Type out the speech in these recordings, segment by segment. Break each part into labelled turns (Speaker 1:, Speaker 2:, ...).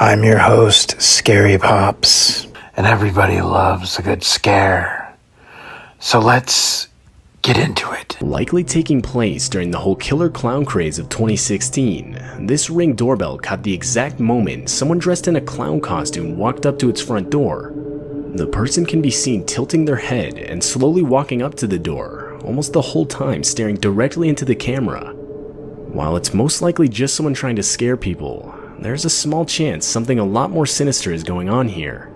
Speaker 1: I'm your host, Scary Pops, and everybody loves a good scare. So let's get into it.
Speaker 2: Likely taking place during the whole killer clown craze of 2016, this Ring doorbell caught the exact moment someone dressed in a clown costume walked up to its front door. The person can be seen tilting their head and slowly walking up to the door, almost the whole time staring directly into the camera. While it's most likely just someone trying to scare people, there's a small chance something a lot more sinister is going on here.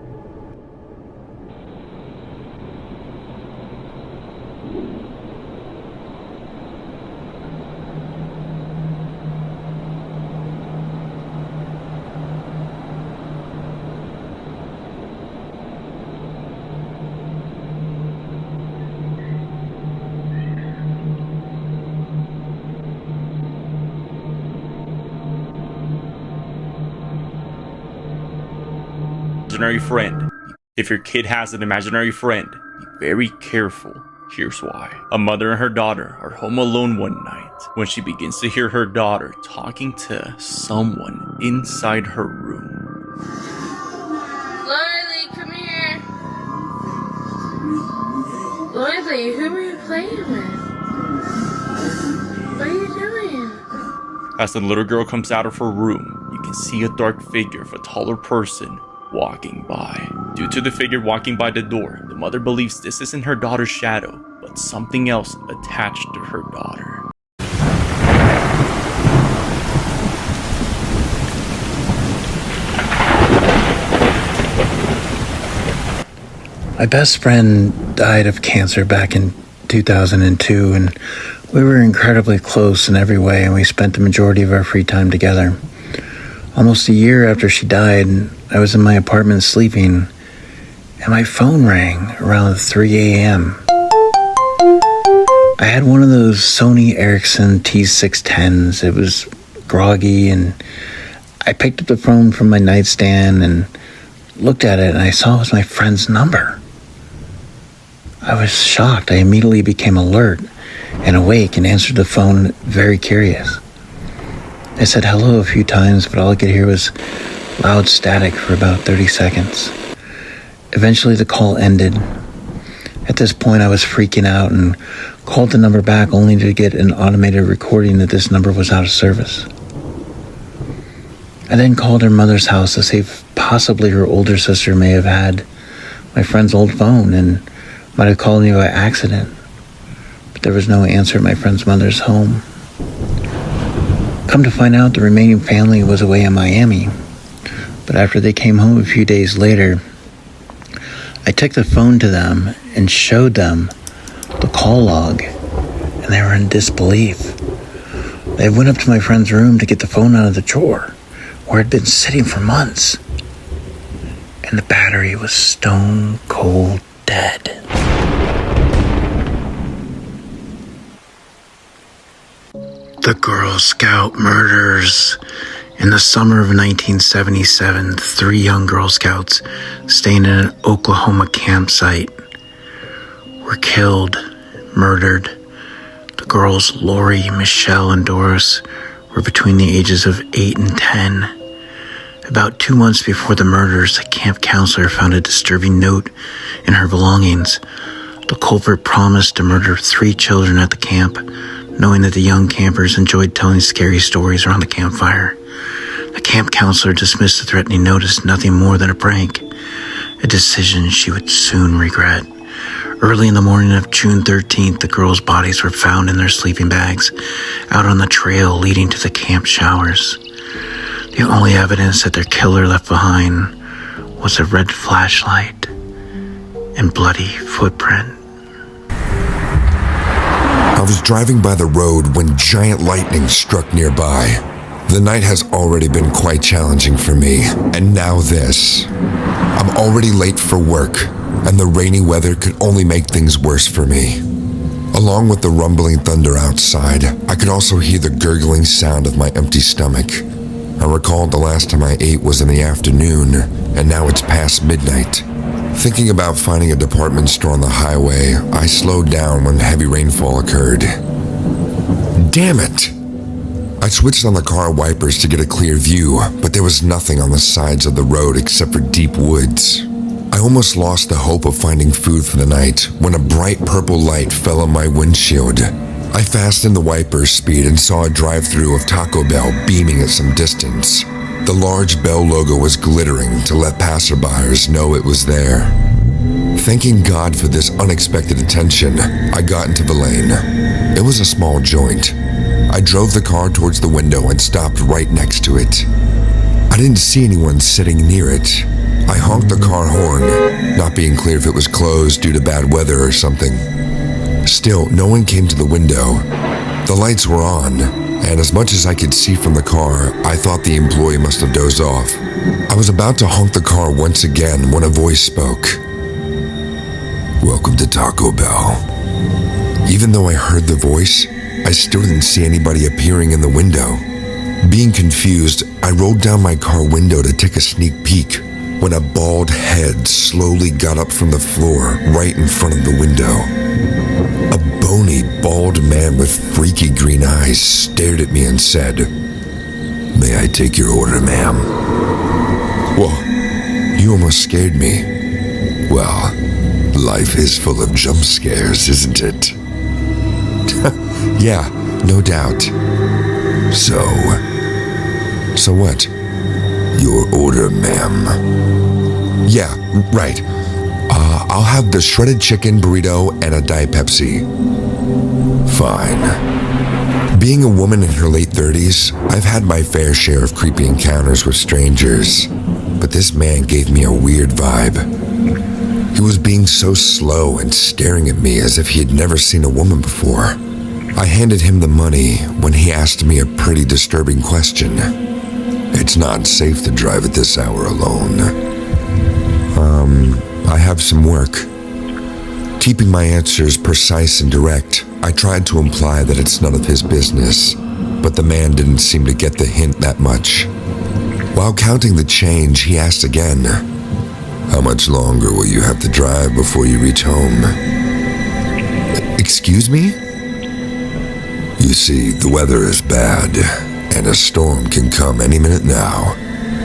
Speaker 3: Imaginary friend. If your kid has an imaginary friend, be very careful. Here's why. A mother and her daughter are home alone one night when she begins to hear her daughter talking to someone inside her room.
Speaker 4: Lily, come here. Lily, who are you playing with? What are you doing?
Speaker 3: As the little girl comes out of her room, you can see a dark figure of a taller person walking by. Due to the figure walking by the door, the mother believes this isn't her daughter's shadow, but something else attached to her daughter.
Speaker 1: My best friend died of cancer back in 2002, and we were incredibly close in every way, and we spent the majority of our free time together. Almost a year after she died, I was in my apartment sleeping, and my phone rang around 3 a.m. I had one of those Sony Ericsson T610s. It was groggy, and I picked up the phone from my nightstand and looked at it, and I saw it was my friend's number. I was shocked. I immediately became alert and awake and answered the phone, very curious. I said hello a few times, but all I could hear was loud static for about 30 seconds. Eventually the call ended. At this point I was freaking out and called the number back only to get an automated recording that this number was out of service. I then called her mother's house to see if possibly her older sister may have had my friend's old phone and might have called me by accident. But there was no answer at my friend's mother's home. Come to find out, the remaining family was away in Miami. But after they came home a few days later, I took the phone to them and showed them the call log, and they were in disbelief. They went up to my friend's room to get the phone out of the drawer, where it had been sitting for months, and the battery was stone cold dead. The Girl Scout murders. In the summer of 1977, 3 young Girl Scouts staying in an Oklahoma campsite were killed, murdered. The girls, Lori, Michelle, and Doris, were between the ages of 8 and 10. About 2 months before the murders, a camp counselor found a disturbing note in her belongings. The culprit promised to murder 3 children at the camp, knowing that the young campers enjoyed telling scary stories around the campfire. The camp counselor dismissed the threatening note as nothing more than a prank, a decision she would soon regret. Early in the morning of June 13th, the girls' bodies were found in their sleeping bags out on the trail leading to the camp showers. The only evidence that their killer left behind was a red flashlight and bloody footprint.
Speaker 5: I was driving by the road when giant lightning struck nearby. The night has already been quite challenging for me, and now this. I'm already late for work, and the rainy weather could only make things worse for me. Along with the rumbling thunder outside, I could also hear the gurgling sound of my empty stomach. I recalled the last time I ate was in the afternoon, and now it's past midnight. Thinking about finding a department store on the highway, I slowed down when heavy rainfall occurred. Damn it! I I switched on the car wipers to get a clear view, but there was nothing on the sides of the road except for deep woods. I almost lost the hope of finding food for the night when a bright purple light fell on my windshield. I fastened the wiper's speed and saw a drive-thru of Taco Bell beaming at some distance. The large Bell logo was glittering to let passerbyers know it was there. Thanking God for this unexpected attention, I got into the lane. It was a small joint. I drove the car towards the window and stopped right next to it. I didn't see anyone sitting near it. I honked the car horn, not being clear if it was closed due to bad weather or something. Still, no one came to the window. The lights were on, and as much as I could see from the car, I thought the employee must have dozed off. I was about to honk the car once again when a voice spoke. "Welcome to Taco Bell." Even though I heard the voice, I still didn't see anybody appearing in the window. Being confused, I rolled down my car window to take a sneak peek when a bald head slowly got up from the floor right in front of the window. A bony, bald man with freaky green eyes stared at me and said, "May I take your order, ma'am?" Whoa, you almost scared me. Well, life is full of jump scares, isn't it? Yeah, no doubt. So what? Your order, ma'am. Yeah, right. I'll have the shredded chicken burrito and a Diet Pepsi. Fine. Being a woman in her late 30s, I've had my fair share of creepy encounters with strangers, but this man gave me a weird vibe. He was being so slow and staring at me as if he had never seen a woman before. I handed him the money when he asked me a pretty disturbing question. "It's not safe to drive at this hour alone." I have some work. Keeping my answers precise and direct, I tried to imply that it's none of his business, but the man didn't seem to get the hint that much. While counting the change, he asked again, "How much longer will you have to drive before you reach home?" "Excuse me?" "You see, the weather is bad, and a storm can come any minute now.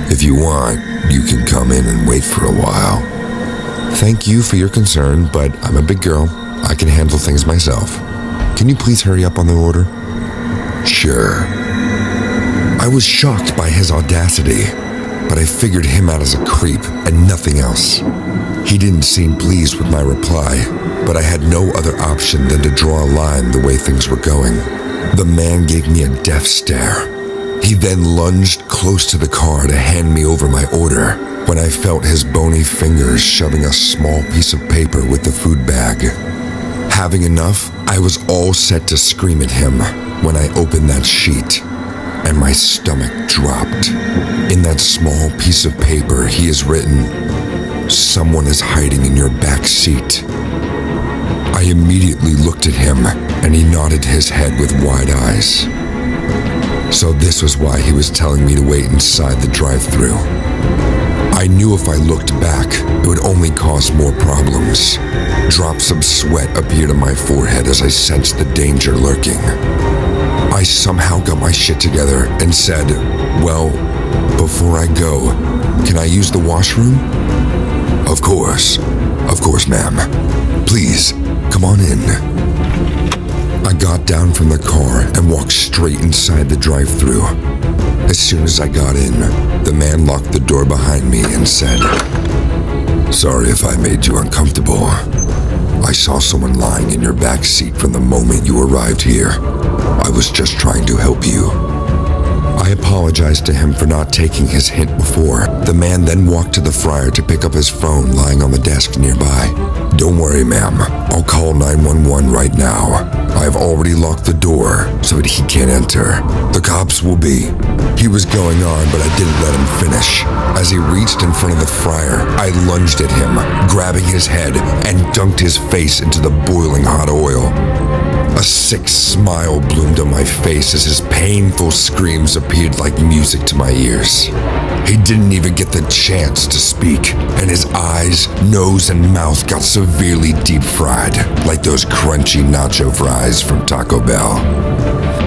Speaker 5: If you want, you can come in and wait for a while." "Thank you for your concern, but I'm a big girl. I can handle things myself. Can you please hurry up on the order?" "Sure." I was shocked by his audacity, but I figured him out as a creep and nothing else. He didn't seem pleased with my reply, but I had no other option than to draw a line the way things were going. The man gave me a death stare. He then lunged close to the car to hand me over my order when I felt his bony fingers shoving a small piece of paper with the food bag. Having enough, I was all set to scream at him when I opened that sheet, and my stomach dropped. In that small piece of paper, he has written, "Someone is hiding in your back seat." I immediately looked at him, and he nodded his head with wide eyes. So this was why he was telling me to wait inside the drive-thru. I knew if I looked back, it would only cause more problems. Drops of sweat appeared on my forehead as I sensed the danger lurking. I somehow got my shit together and said, "Well, before I go, can I use the washroom?" Of course, ma'am. Please, come on in." I got down from the car and walked straight inside the drive-thru. As soon as I got in, the man locked the door behind me and said, "Sorry if I made you uncomfortable. I saw someone lying in your back seat from the moment you arrived here. I was just trying to help you." I apologized to him for not taking his hint before. The man then walked to the fryer to pick up his phone lying on the desk nearby. "Don't worry, ma'am. I'll call 911 right now. I've already locked the door so that he can't enter. The cops will be..." He was going on, but I didn't let him finish. As he reached in front of the fryer, I lunged at him, grabbing his head and dunked his face into the boiling hot oil. A sick smile bloomed on my face as his painful screams appeared like music to my ears. He didn't even get the chance to speak, and his eyes, nose, and mouth got severely deep fried, like those crunchy nacho fries from Taco Bell.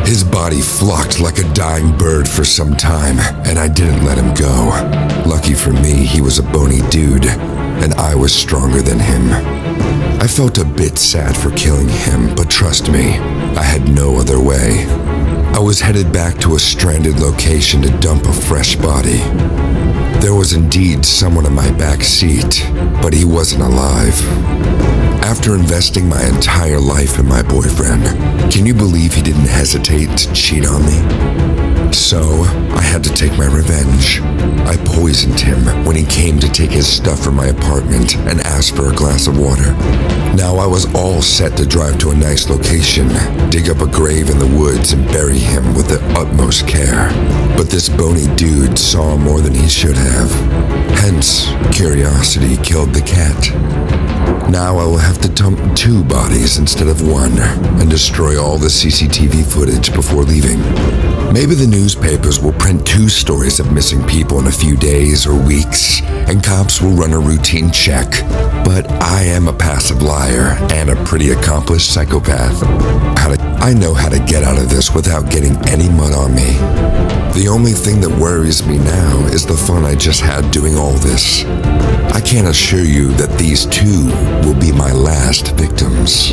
Speaker 5: His body flocked like a dying bird for some time, and I didn't let him go. Lucky for me, he was a bony dude, and I was stronger than him. I felt a bit sad for killing him, but trust me, I had no other way. I was headed back to a stranded location to dump a fresh body. There was indeed someone in my back seat, but he wasn't alive. After investing my entire life in my boyfriend, can you believe he didn't hesitate to cheat on me? So, I had to take my revenge. I poisoned him when he came to take his stuff from my apartment and asked for a glass of water. Now I was all set to drive to a nice location, dig up a grave in the woods and bury him with the utmost care. But this bony dude saw more than he should have. Hence, curiosity killed the cat. Now I will have to dump 2 bodies instead of 1 and destroy all the CCTV footage before leaving. Maybe the newspapers will print 2 stories of missing people in a few days or weeks, and cops will run a routine check. But I am a passive liar and a pretty accomplished psychopath. I know how to get out of this without getting any mud on me. The only thing that worries me now is the fun I just had doing all this. I can't assure you that these 2 will be my last victims.